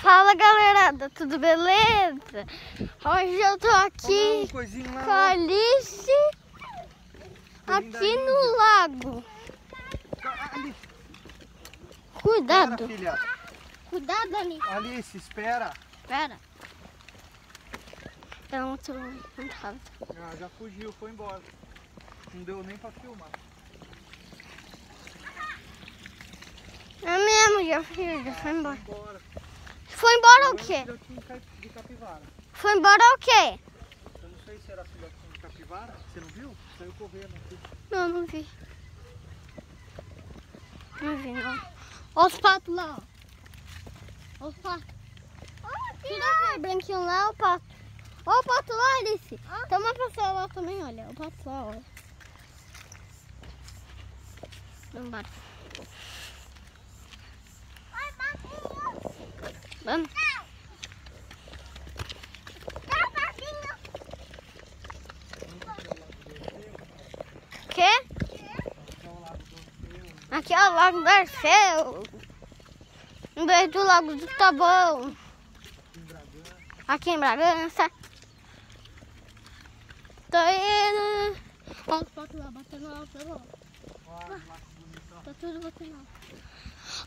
Fala galera, tudo beleza? Hoje eu tô aqui com a Alice, aqui no lago. Cuidado. Espera, filha. Cuidado, Alice. Alice, espera. Espera. Ela muito rápido. Já fugiu, foi embora. Não deu nem pra filmar. É mesmo, já foi embora. Foi embora o quê? Filhotinho de capivara. Foi embora o quê? Eu não sei se era filhotinho de capivara. Você não viu? Saiu correndo aqui. Não vi. Não vi, não. Olha os patos lá, ó. Olha os patos. Tira aquele branquinho lá, o pato. Olha o pato lá, Alice. Tem uma pessoa lá também, olha. O pato lá, olha. Vamos. Vamos. Quê? Aqui é o Lago do Arceu. Um beijo do Lago do Taboão. Aqui em Bragança. Tô indo. Olha os patos lá, batendo lá, tá tudo batendo lá.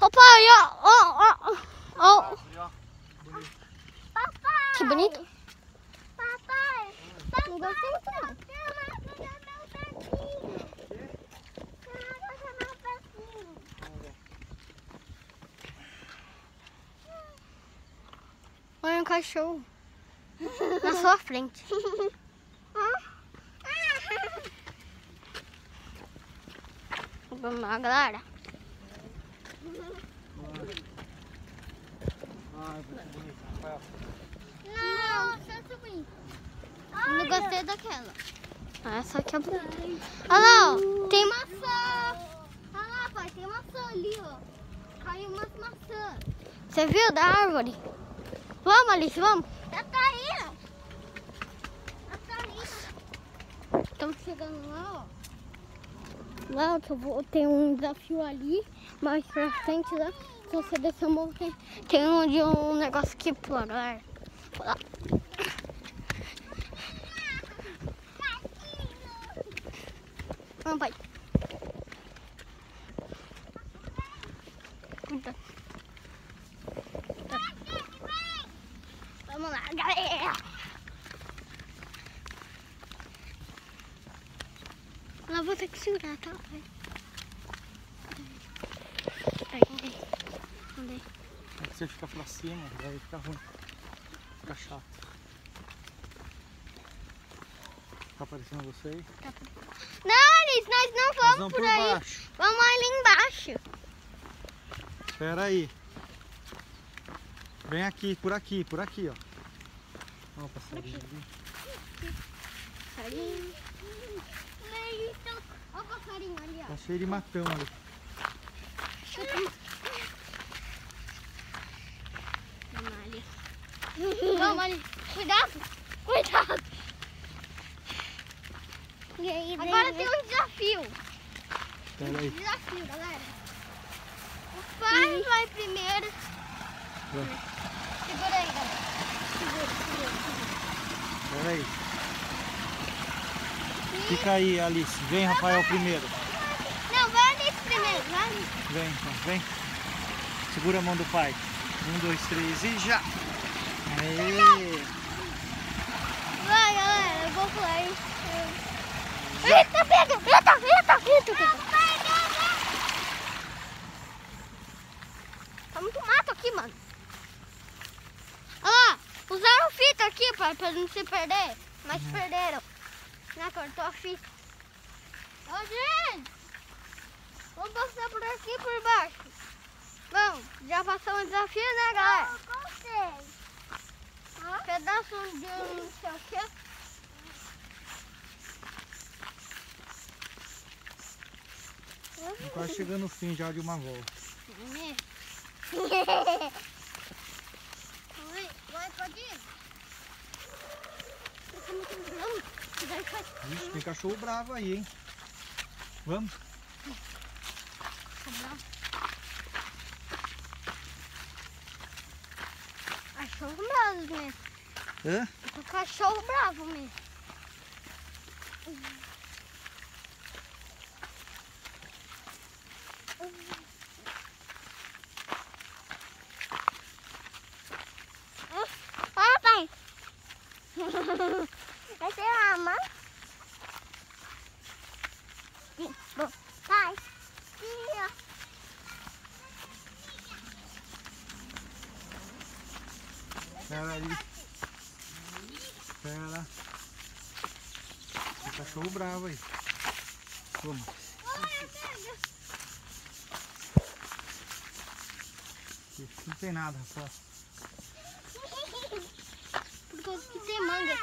Opa, aí, ó. Papai! Que bonito. Papai! Não gostei muito não. Olha um cachorro na sua frente. Vamos lá, galera. Não, essa é bonita. Não gostei daquela. Essa aqui é bonita. Olha lá, ó. Tem maçã. Olha lá, pai, tem maçã ali, ó. Caiu umas maçãs. Você viu da árvore? Vamos, Alice, vamos. Já tá aí, ó. Já tá aí. Estamos chegando lá, ó. Lá que eu vou ter um desafio ali, mais pra frente lá. Se você descer o morro, tem um negócio aqui pro lado, galera. Lá. Vamos, pai. Cuidado. Vamos lá, galera. Lá vou ter que segurar, tá, pai? Cadê? É que você fica pra cima, vai ficar ruim. Fica chato. Tá aparecendo você aí? Tá. Não, Alice, nós não vamos por aí. Baixo. Vamos ali embaixo. Espera aí. Vem aqui, por aqui, ó. Olha o passarinho ali. Passarinho. Olha o passarinho ali, ó. Tá cheio de matão ali. Vamos ali. Cuidado. Agora tem um desafio. Espera aí. Desafio, galera. O pai vai primeiro. Segura aí, galera. Segura. Espera aí. Fica aí, Alice. Vem, Rafael, primeiro. Não, vai Alice primeiro. Vai Alice. Vem, então, vem. Segura a mão do pai. 1, 2, 3 e já. Aê. Vai, galera. Eu vou pular aí. Eita, pega! Tá muito mato aqui, mano. Olha lá, usaram fita aqui, pai, pra não se perder. Mas perderam. Né, cortou a fita. Ô, gente! Vamos passar por aqui por baixo. Vamos, já passamos o desafio, né, galera? Eu gostei. Pedaços de não sei o quê. Quase chegando no fim já de uma volta. Vai, pode ir. Vixe, tem cachorro bravo aí, hein? Vamos? cachorro bravo mesmo. Hã? Um cachorro bravo mesmo. Olha, pai. Essa é a mãe. Pai. Pera aí. Pera. O cachorro bravo aí. Toma. Isso não tem nada, Rafael. Porque aqui tem manga.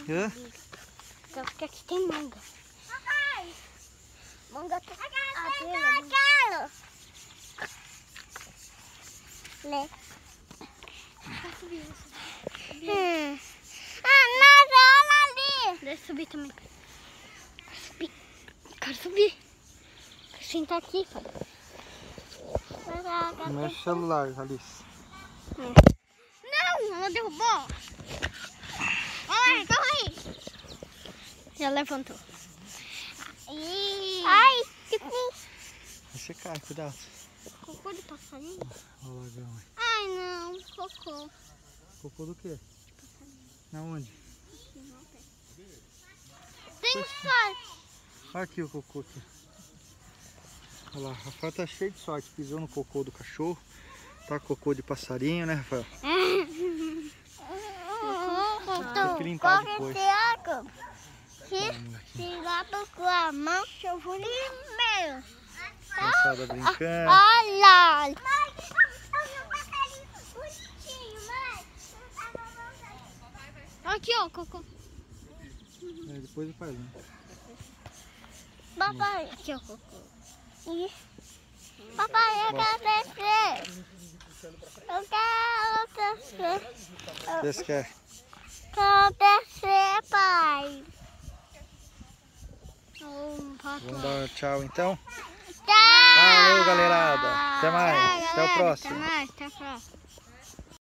Hã? Porque aqui tem manga. Manga tem. Lê. Mas olha ali. Deixa eu subir também. Quero subir. Quero sentar aqui, pai. Mexe o celular, Alice. Não, ela derrubou. Olha, corre aí. Já levantou. Ai, que Você cai, cuidado. cocô de passarinho? Olha o lagão aí. Ai, não, cocô. Cocô do quê? Na onde? Tem sorte. Olha aqui o cocô aqui. Olha lá, Rafael tá cheio de sorte. Pisou no cocô do cachorro. Tá cocô de passarinho, né, Rafael? Tem que limpar depois. Se lá com a mão, eu vou primeiro. Criançada brincando. Olha! Aqui, ó, cocô. Depois eu faço. Papai, aqui, ó, cocô. Papai, eu quero descer. Eu quero descer. Você quer? Quero descer, pai. Vamos dar tchau então? Tchau. Falou, galerada. Até mais. Até o próximo. Até mais, até a próxima.